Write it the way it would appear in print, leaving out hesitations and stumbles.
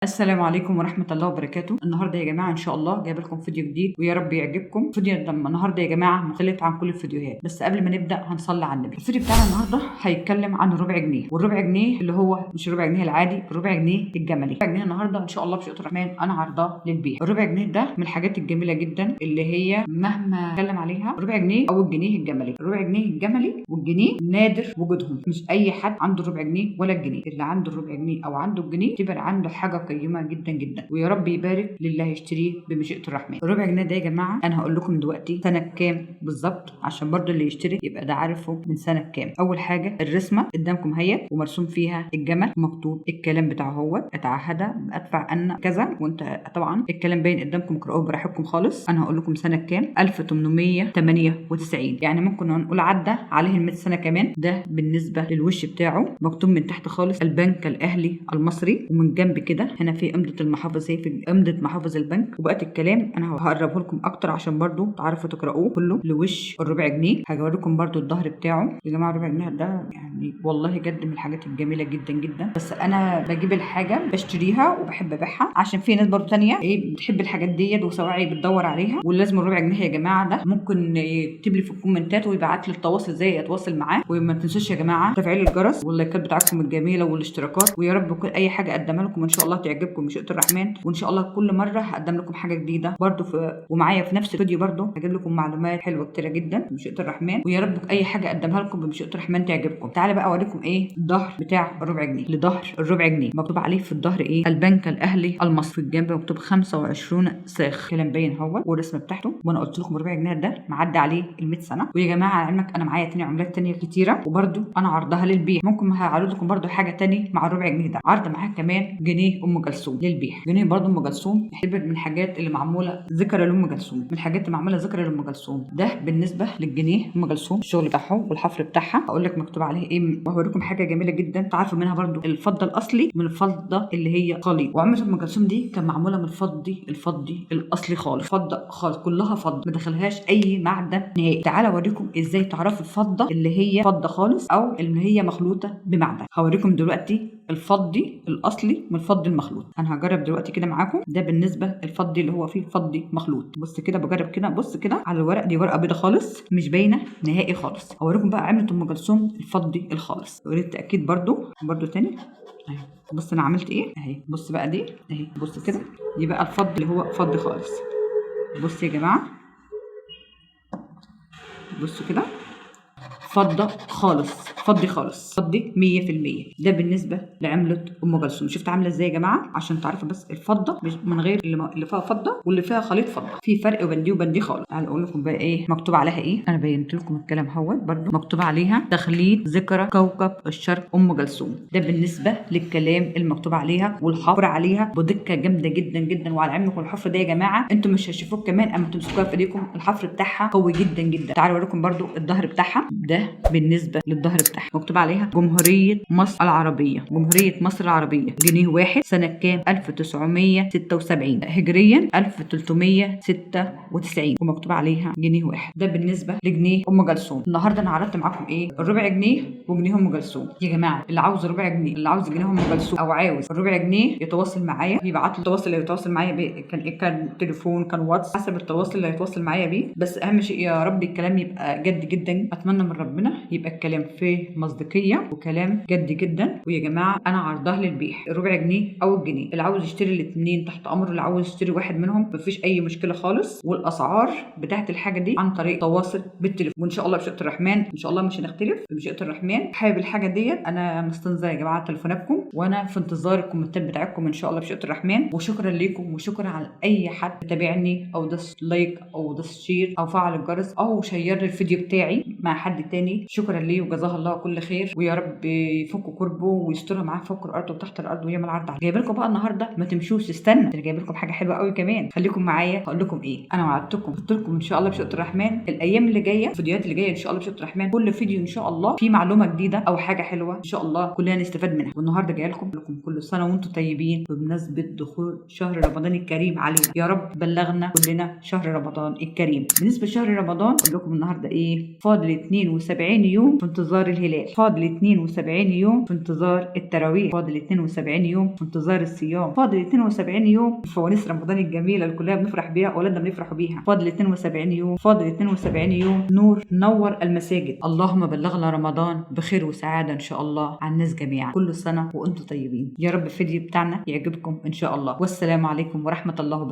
السلام عليكم ورحمة الله وبركاته. النهارده يا جماعة إن شاء الله جايب لكم فيديو جديد ويا رب يعجبكم. فيديو النهارده يا جماعة مختلف عن كل الفيديوهات، بس قبل ما نبدأ هنصلي على النبي. الفيديو بتاعنا النهارده هيتكلم عن الربع جنيه، والربع جنيه اللي هو مش الربع جنيه العادي، الربع جنيه الجملي. الربع جنيه النهارده إن شاء الله بشيء الرحمن أنا عارضاه للبيع. الربع جنيه ده من الحاجات الجميلة جدا اللي هي مهما اتكلم عليها الربع جنيه أو الجنيه الجملي. الربع جنيه الجملي والجنيه نادر وجودهم، مش أي حد عنده الربع جنيه ولا الجنيه. اللي عنده الربع جنيه أو عنده الجنيه تبقى عنده حاجة قيمة جدا جدا، ويا رب يبارك للي هيشتريه بمشيئة الرحمن. الربع جنيه ده يا جماعة أنا هقول لكم دلوقتي سنة كام بالظبط، عشان برضو اللي يشتري يبقى ده عارفه من سنة كام. أول حاجة الرسمة قدامكم اهيت ومرسوم فيها الجمل ومكتوب الكلام بتاعه هو اتعهد أدفع أن كذا، وأنت طبعا الكلام باين قدامكم اقرأوه براحتكم خالص. أنا هقول لكم سنة كام، 1898. يعني ممكن نقول عدى عليه ال 100 سنة كمان. ده بالنسبة للوش بتاعه مكتوب من تحت خالص البنك الأهلي المصري، ومن جنب كده هنا في قمة المحافظ، هي في قمة محافظ البنك. وبقت الكلام انا هقربه لكم اكتر عشان برضو تعرفوا تقرأوه كله لوش الربع جنيه. هجاوريكم برضو الظهر بتاعه يا جماعة. الربع جنيه ده يعني والله جد من الحاجات الجميلة جدا جدا، بس انا بجيب الحاجة بشتريها وبحب ابيعها عشان في ناس برضو تانية بتحب الحاجات ديت وسواعي بتدور عليها. ولازم الربع جنيه يا جماعة ده ممكن يكتب لي في الكومنتات ويبعت لي التواصل ازاي اتواصل معاه. وما تنسوش يا جماعة تفعيل الجرس واللايكات بتاعتكم الجميلة والاشتراكات، ويا رب كل اي حاجة اقدمها لكم ان شاء الله تعجبكم بمشيئة الرحمن. وان شاء الله كل مره هقدم لكم حاجه جديده برضو ومعايا في نفس الفيديو برضو هجيب لكم معلومات حلوه كتيره جدا بمشيئه الرحمن، ويا رب اي حاجه اقدمها لكم بمشيئه الرحمن تعجبكم. تعالى بقى اوريكم الظهر بتاع الربع جنيه. لظهر الربع جنيه مكتوب عليه في الظهر البنك الاهلي المصري، في الجنب مكتوب 25 ساخ، كلام باين هو والرسمه بتاعته. وانا قلت لكم الربع جنيه ده معدي عليه ال 100 سنه. ويا جماعه علمك انا معايا تاني عملات تانيه كتيره وبرضو انا عرضها للبيع. ممكن هعرض لكم برضو حاجه تاني مع الربع جنيه ده، عرض معاك كمان جنيه ام كلثوم للبيع. جنيه برضو ام كلثوم يعتبر من الحاجات اللي معموله ذكرى لام كلثوم، من الحاجات اللي معموله ذكرى لام كلثوم. ده بالنسبه للجنيه ام كلثوم، الشغل بتاعهم والحفر بتاعها هقول لك مكتوب عليه ايه. وهوريكم حاجه جميله جدا تعرفوا منها برضو الفضه الاصلي من الفضه اللي هي خليط. وعمله ام كلثوم دي كان معموله من الفضي الاصلي خالص، فضه خالص كلها فضه ما دخلهاش اي معدن نهائي. تعالى اوريكم ازاي تعرفوا الفضه اللي هي فضه خالص او اللي هي مخلوطه بمعدن. هوريكم دلوقتي الفضي الاصلي من الفضي المخلوط. انا هجرب دلوقتي كده معاكم. ده بالنسبه الفضي اللي هو فيه فضي مخلوط. بص كده بجرب كده، بص كده على الورق، دي ورقه بيضه خالص مش باينه نهائي خالص. هوريكم بقى عملت ام كلثوم الفضي الخالص. وريت تاكيد برضو تاني اهي. بص انا عملت اهي. بص بقى دي اهي، بص كده دي بقى الفضي اللي هو فضي خالص. بص يا جماعه، بصوا كده فضه خالص، فضي خالص، فضي 100%. ده بالنسبه لعمله ام كلثوم. شفت عامله ازاي يا جماعه عشان تعرفوا بس الفضه مش من غير اللي فيها فضه واللي فيها خليط فضه، في فرق بين دي وبين دي خالص. تعالوا اقول لكم بقى مكتوب عليها انا بينت لكم الكلام هو برده مكتوب عليها تخليد ذكرى كوكب الشرق ام كلثوم. ده بالنسبه للكلام المكتوب عليها والحفر عليها بدقه جامده جدا جدا. وعلى علمكم الحفر ده يا جماعه انتم مش هتشوفوه كمان اما تمسكوها في ايديكم، الحفر بتاعها قوي جدا جدا. تعالوا اوريكم برده الظهر بتاعها. ده بالنسبه للظهر بتاعها مكتوب عليها جمهوريه مصر العربيه، جمهوريه مصر العربيه جنيه واحد سنه كام، 1976 هجريا 1396 ومكتوب عليها جنيه واحد. ده بالنسبه لجنيه ام كلثوم. النهارده انا عرضت معاكم الربع جنيه وجنيه ام كلثوم. يا جماعه اللي عاوز ربع جنيه، اللي عاوز جنيه ام كلثوم او عاوز الربع جنيه يتواصل معايا، يبعت لي التواصل اللي يتواصل معايا بيه. كان تليفون، كان واتس، حسب التواصل اللي هيتواصل معايا بيه. بس اهم شيء يا رب الكلام يبقى جد جدا. اتمنى من ربنا يبقى الكلام فيه مصداقيه وكلام جد جدا. ويا جماعه انا عرضها للبيع الربع جنيه او الجنيه. اللي عاوز يشتري الاثنين تحت امره، اللي عاوز يشتري واحد منهم مفيش اي مشكله خالص. والاسعار بتاعت الحاجه دي عن طريق تواصل بالتليفون. وان شاء الله بشيئه الرحمن ان شاء الله مش هنختلف بشيئه الرحمن. حابب الحاجه ديت انا مستنزه يا جماعه تليفوناتكم، وانا في انتظار الكومنتات بتاعتكم ان شاء الله بشيئه الرحمن. وشكرا ليكم وشكرا على اي حد تابعني او دس لايك او دس شير او فعل الجرس او شير الفيديو بتاعي مع حد تاني. شكرا ليه وجزاه الله كل خير، ويا رب يفك كربه ويسترها معاه فوق الارض وتحت الارض ويعمل عرض عليه. جايب لكم بقى النهارده ما تمشوش، استنى انا جايب لكم حاجه حلوه قوي كمان. خليكم معايا هقول لكم انا وعدتكم قلت لكم ان شاء الله بشيئه الرحمن الايام اللي جايه، الفيديوهات اللي جايه ان شاء الله بشيئه الرحمن كل فيديو ان شاء الله في معلومه جديده او حاجه حلوه ان شاء الله كلنا نستفاد منها. والنهارده جاي لكم كل سنه وانتم طيبين بمناسبه دخول شهر رمضان الكريم علينا. يا رب بلغنا كلنا شهر رمضان الكريم. بالنسبه لشهر رمضان اقول لكم النهارده فاضل 72 72 يوم في انتظار الهلال، فاضل 72 يوم في انتظار التراويح، فاضل 72 يوم في انتظار الصيام، فاضل 72 يوم فوانيس رمضان الجميله اللي كلنا بنفرح بيها، اولادنا بيفرحوا بيها، فاضل 72 يوم، فاضل 72 يوم نور المساجد. اللهم بلغنا رمضان بخير وسعاده ان شاء الله على الناس جميعا. كل سنه وانتم طيبين. يا رب الفيديو بتاعنا يعجبكم ان شاء الله، والسلام عليكم ورحمه الله وبركاته.